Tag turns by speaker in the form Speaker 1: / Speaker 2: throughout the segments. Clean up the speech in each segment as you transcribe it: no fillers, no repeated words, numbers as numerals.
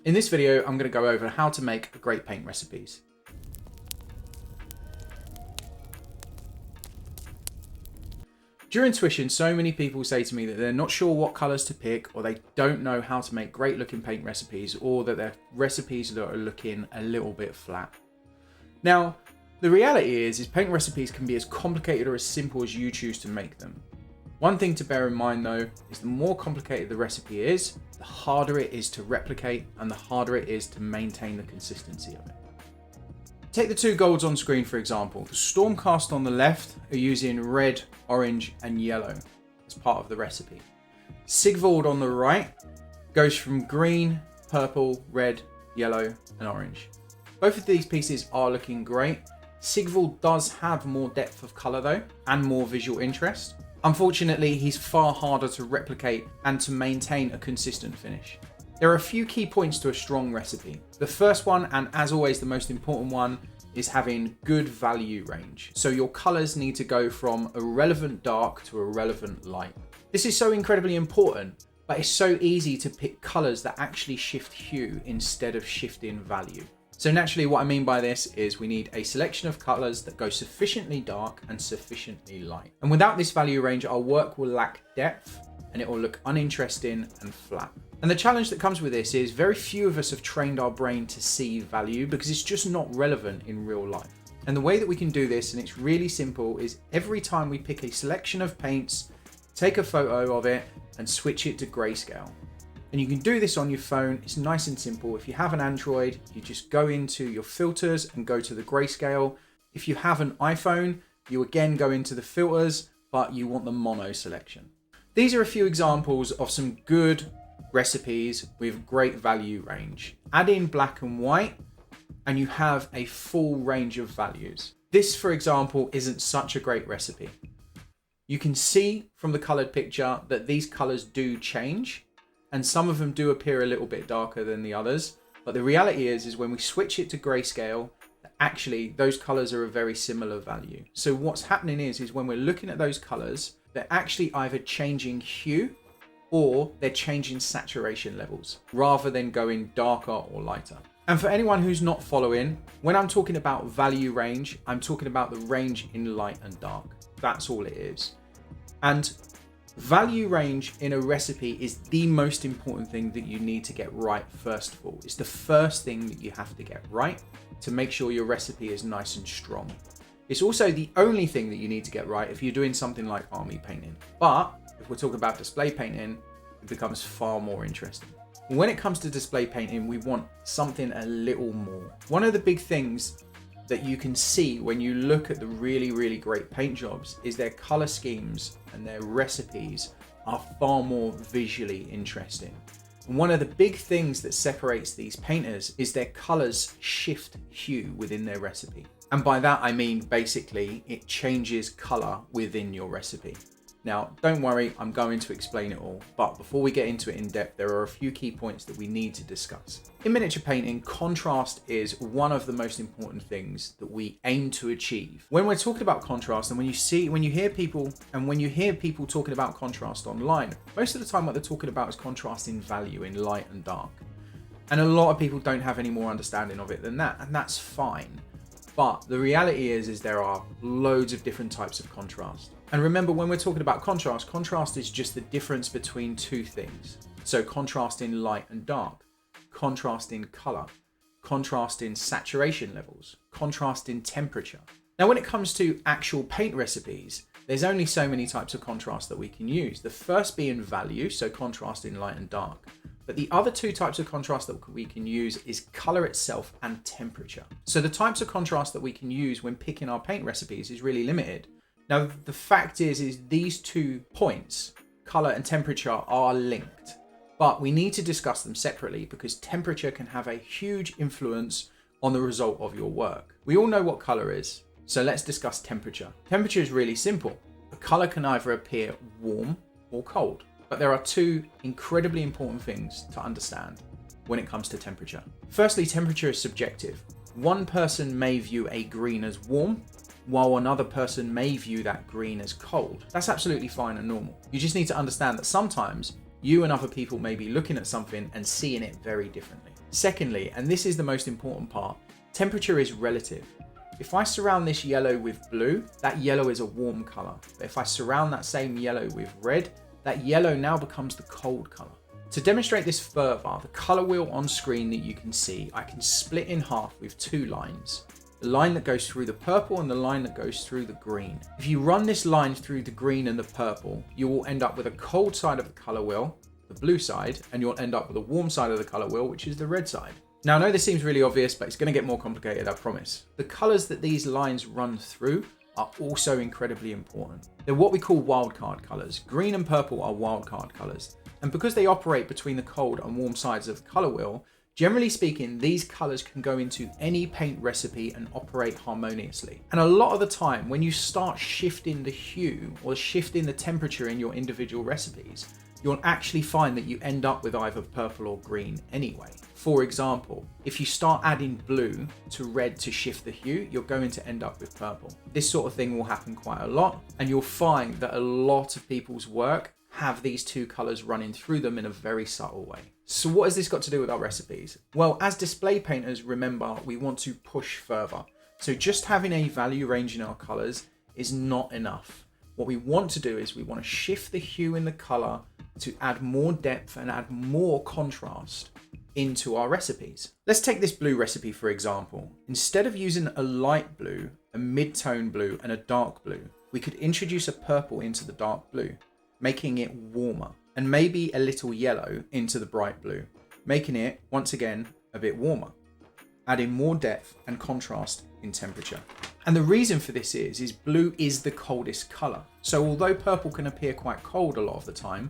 Speaker 1: In this video, I'm going to go over how to make great paint recipes. During tuition, so many people say to me that they're not sure what colours to pick, or they don't know how to make great looking paint recipes, or that their recipes are looking a little bit flat. Now, the reality is paint recipes can be as complicated or as simple as you choose to make them. One thing to bear in mind though, is the more complicated the recipe is, the harder it is to replicate and the harder it is to maintain the consistency of it. Take the two golds on screen for example. The Stormcast on the left are using red, orange and yellow as part of the recipe. Sigvald on the right goes from green, purple, red, yellow and orange. Both of these pieces are looking great. Sigvald does have more depth of colour though, and more visual interest. Unfortunately, he's far harder to replicate and to maintain a consistent finish. There are a few key points to a strong recipe. The first one, and as always the most important one, is having good value range. So your colours need to go from a relevant dark to a relevant light. This is so incredibly important, but it's so easy to pick colours that actually shift hue instead of shifting value. So naturally what I mean by this is we need a selection of colours that go sufficiently dark and sufficiently light. And without this value range, our work will lack depth and it will look uninteresting and flat. And the challenge that comes with this is very few of us have trained our brain to see value because it's just not relevant in real life. And the way that we can do this, and it's really simple, is every time we pick a selection of paints, take a photo of it and switch it to grayscale. And you can do this on your phone. It's nice and simple. If you have an Android, you just go into your filters and go to the grayscale. If you have an iPhone, you again go into the filters, but you want the mono selection. These are a few examples of some good recipes with great value range. Add in black and white and you have a full range of values. This, for example, isn't such a great recipe. You can see from the colored picture that these colors do change and some of them do appear a little bit darker than the others. But the reality is when we switch it to grayscale, actually those colors are a very similar value. So what's happening is when we're looking at those colors, they're actually either changing hue or they're changing saturation levels rather than going darker or lighter. And for anyone who's not following, when I'm talking about value range, I'm talking about the range in light and dark. That's all it is. And value range in a recipe is the most important thing that you need to get right first of all. It's the first thing that you have to get right to make sure your recipe is nice and strong. It's also the only thing that you need to get right if you're doing something like army painting. But if we're talking about display painting, it becomes far more interesting. When it comes to display painting, we want something a little more. One of the big things that you can see when you look at the really, really great paint jobs is their color schemes and their recipes are far more visually interesting. And one of the big things that separates these painters is their colors shift hue within their recipe. And by that, I mean, basically, it changes color within your recipe. Now, don't worry, I'm going to explain it all, but before we get into it in depth, there are a few key points that we need to discuss. In miniature painting, contrast is one of the most important things that we aim to achieve. When we're talking about contrast, and when you hear people talking about contrast online, most of the time what they're talking about is contrast in value, in light and dark. And a lot of people don't have any more understanding of it than that, and that's fine. But the reality is there are loads of different types of contrast. And remember, when we're talking about contrast, contrast is just the difference between two things. So contrast in light and dark, contrast in color, contrast in saturation levels, contrast in temperature. Now, when it comes to actual paint recipes, there's only so many types of contrast that we can use. The first being value, so contrast in light and dark. But the other two types of contrast that we can use is color itself and temperature. So the types of contrast that we can use when picking our paint recipes is really limited. Now, the fact is these 2 points, color and temperature, are linked, but we need to discuss them separately because temperature can have a huge influence on the result of your work. We all know what color is, so let's discuss temperature. Temperature is really simple. A color can either appear warm or cold, but there are 2 incredibly important things to understand when it comes to temperature. Firstly, temperature is subjective. One person may view a green as warm, while another person may view that green as cold. That's absolutely fine and normal. You just need to understand that sometimes you and other people may be looking at something and seeing it very differently. Secondly, and this is the most important part, temperature is relative. If I surround this yellow with blue, that yellow is a warm color. But if I surround that same yellow with red, that yellow now becomes the cold color. To demonstrate this further, the color wheel on screen that you can see, I can split in half with two lines. The line that goes through the purple and the line that goes through the green. If you run this line through the green and the purple, you will end up with a cold side of the color wheel, the blue side, and you'll end up with a warm side of the color wheel, which is the red side. Now, I know this seems really obvious, but it's going to get more complicated, I promise. The colors that these lines run through are also incredibly important. They're what we call wildcard colors. Green and purple are wildcard colors. And because they operate between the cold and warm sides of the color wheel, generally speaking, these colors can go into any paint recipe and operate harmoniously. And a lot of the time, when you start shifting the hue or shifting the temperature in your individual recipes, you'll actually find that you end up with either purple or green anyway. For example, if you start adding blue to red to shift the hue, you're going to end up with purple. This sort of thing will happen quite a lot, and you'll find that a lot of people's work have these two colors running through them in a very subtle way. So what has this got to do with our recipes? Well, as display painters, remember, we want to push further. So just having a value range in our colors is not enough. What we want to do is we want to shift the hue in the color to add more depth and add more contrast into our recipes. Let's take this blue recipe for example. Instead of using a light blue, a mid-tone blue, and a dark blue, we could introduce a purple into the dark blue, making it warmer, and maybe a little yellow into the bright blue, making it, once again, a bit warmer, adding more depth and contrast in temperature. And the reason for this is blue is the coldest color. So although purple can appear quite cold a lot of the time,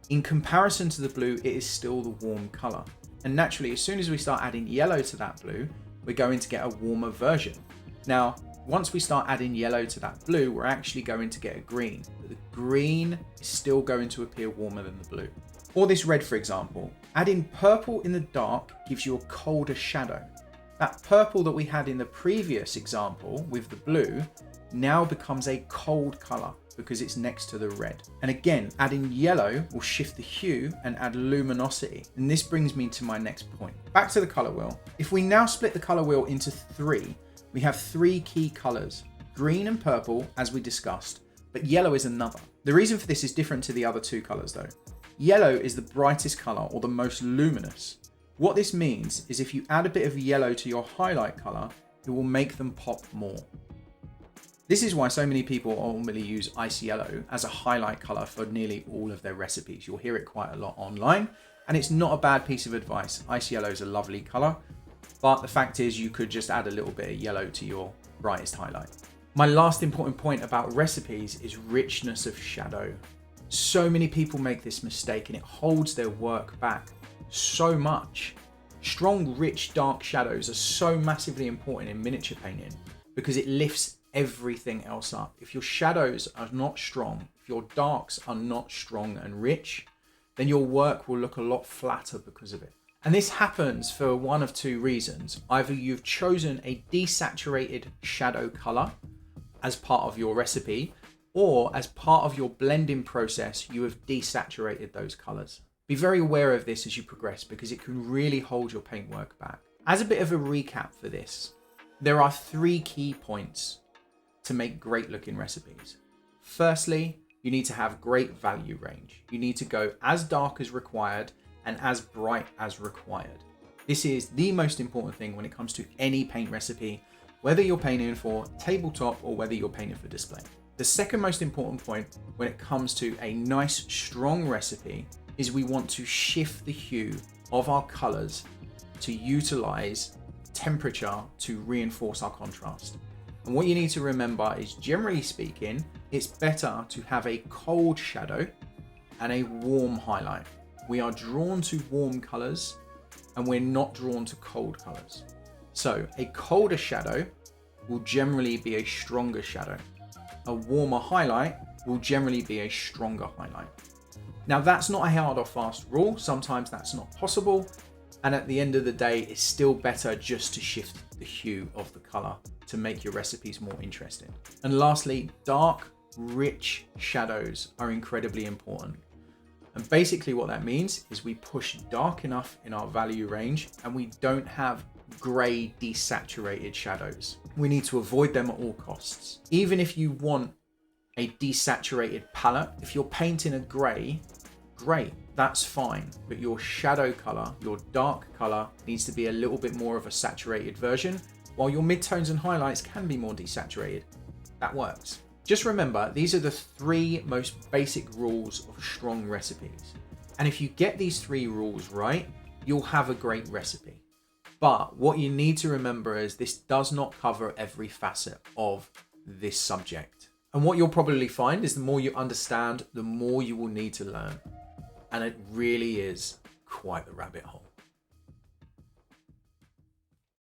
Speaker 1: in comparison to the blue, it is still the warm color. And naturally, as soon as we start adding yellow to that blue, we're going to get a warmer version. Now, once we start adding yellow to that blue, we're actually going to get a green. But the green is still going to appear warmer than the blue. Or this red, for example. Adding purple in the dark gives you a colder shadow. That purple that we had in the previous example with the blue now becomes a cold color because it's next to the red. And again, adding yellow will shift the hue and add luminosity. And this brings me to my next point. Back to the color wheel. If we now split the color wheel into three, we have three key colors, green and purple, as we discussed, but yellow is another. The reason for this is different to the other two colors though. Yellow is the brightest color or the most luminous. What this means is if you add a bit of yellow to your highlight color, it will make them pop more. This is why so many people normally use ice yellow as a highlight color for nearly all of their recipes. You'll hear it quite a lot online, and it's not a bad piece of advice. Ice yellow is a lovely color, but the fact is you could just add a little bit of yellow to your brightest highlight. My last important point about recipes is richness of shadow. So many people make this mistake and it holds their work back so much. Strong, rich, dark shadows are so massively important in miniature painting because it lifts everything else up. If your shadows are not strong, if your darks are not strong and rich, then your work will look a lot flatter because of it. And this happens for one of two reasons. Either you've chosen a desaturated shadow color as part of your recipe, or as part of your blending process, you have desaturated those colors. Be very aware of this as you progress because it can really hold your paintwork back. As a bit of a recap for this, there are three key points to make great looking recipes. Firstly, you need to have great value range. You need to go as dark as required and as bright as required. This is the most important thing when it comes to any paint recipe, whether you're painting for tabletop or whether you're painting for display. The second most important point when it comes to a nice strong recipe is we want to shift the hue of our colors to utilize temperature to reinforce our contrast. And what you need to remember is, generally speaking, it's better to have a cold shadow and a warm highlight. We are drawn to warm colors and we're not drawn to cold colors. So a colder shadow will generally be a stronger shadow. A warmer highlight will generally be a stronger highlight. Now that's not a hard or fast rule. Sometimes that's not possible. And at the end of the day, it's still better just to shift the hue of the color to make your recipes more interesting. And lastly, dark, rich shadows are incredibly important. And basically what that means is we push dark enough in our value range and we don't have gray desaturated shadows. We need to avoid them at all costs. Even if you want a desaturated palette, if you're painting a gray, great, that's fine. But your shadow color, your dark color needs to be a little bit more of a saturated version, while your midtones and highlights can be more desaturated. That works. Just remember, these are the 3 most basic rules of strong recipes. And if you get these 3 rules right, you'll have a great recipe. But what you need to remember is this does not cover every facet of this subject. And what you'll probably find is the more you understand, the more you will need to learn. And it really is quite the rabbit hole.